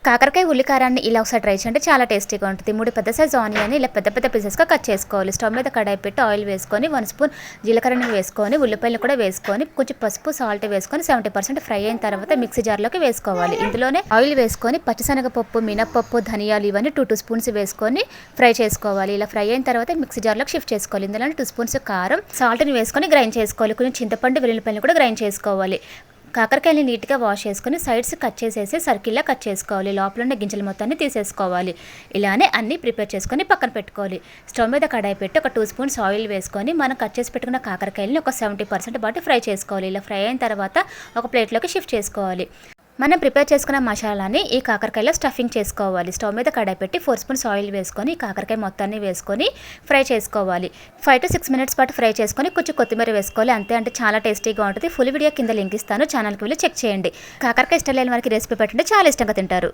కాకరకాయ ఉల్లికారాన్ని ఇలా ఒకసారి ట్రై చేయండి, చాలా టేస్టీగా ఉంటుంది. 3 పెద్ద సైజు ఆనియన్ ఇలా పెద్ద పెద్ద పీసెస్గా కట్ చేసుకోవాలి. స్టవ్ మీద కడాయి పెట్టి ఆయిల్ వేసుకొని 1 స్పూన్ జీలకర్రని వేసుకొని ఉల్లిపాయలు కూడా వేసుకొని కొంచెం పసుపు సాల్ట్ వేసుకొని 70% ఫ్రై అయిన తర్వాత మిక్సీ జార్లోకి వేసుకోవాలి. ఇందులోనే ఆయిల్ వేసుకొని పచ్చిశనగపప్పు, మినపప్పు, ధనియాలు ఇవన్నీ 2 స్పూన్స్ వేసుకొని ఫ్రై చేసుకోవాలి. ఇలా ఫ్రై అయిన తర్వాత మిక్సీ జార్లోకి షిఫ్ట్ చేసుకోవాలి. ఇందులోనే 2 స్పూన్స్ కారం, సాల్ట్ని వేసుకొని గ్రైండ్ చేసుకోవాలి. కొంచెం చింతపండు, వెల్లుల్లిపాయలు కూడా గ్రైండ్ చేసుకోవాలి. కాకరకాయని నీట్గా వాష్ చేసుకొని సైడ్స్ కట్ చేసేసి సర్కిల్లా కట్ చేసుకోవాలి. లోపల ఉన్న గింజల మొత్తాన్ని తీసేసుకోవాలి. ఇలానే అన్నీ ప్రిపేర్ చేసుకొని పక్కన పెట్టుకోవాలి. స్టవ్ మీద కడాయి పెట్టి ఒక 2 స్పూన్స్ ఆయిల్ వేసుకొని మనం కట్ చేసి పెట్టుకున్న కాకరకాయలని ఒక 70% పాటు ఫ్రై చేసుకోవాలి. ఇలా ఫ్రై అయిన తర్వాత ఒక ప్లేట్లోకి షిఫ్ట్ చేసుకోవాలి. మనం ప్రిపేర్ చేసుకున్న మసాలాని ఈ కాకరకాయలో స్టఫింగ్ చేసుకోవాలి. స్టవ్ మీద కడాయి పెట్టి 4 స్పూన్స్ ఆయిల్ వేసుకొని కాకరకాయ మొత్తాన్ని వేసుకొని ఫ్రై చేసుకోవాలి. 5 to 6 minutes పాటు ఫ్రై చేసుకొని కొంచెం కొత్తిమీర వేసుకోవాలి. అంతే, అంటే చాలా టేస్టీగా ఉంటుంది. ఫుల్ వీడియో కింద లింక్ ఇస్తాను, ఛానల్కి వెళ్ళి చెక్ చేయండి. కాకరకాయ ఇష్టం లేని వారికి రెసిపీ పెట్టండి, చాలా ఇష్టంగా తింటారు.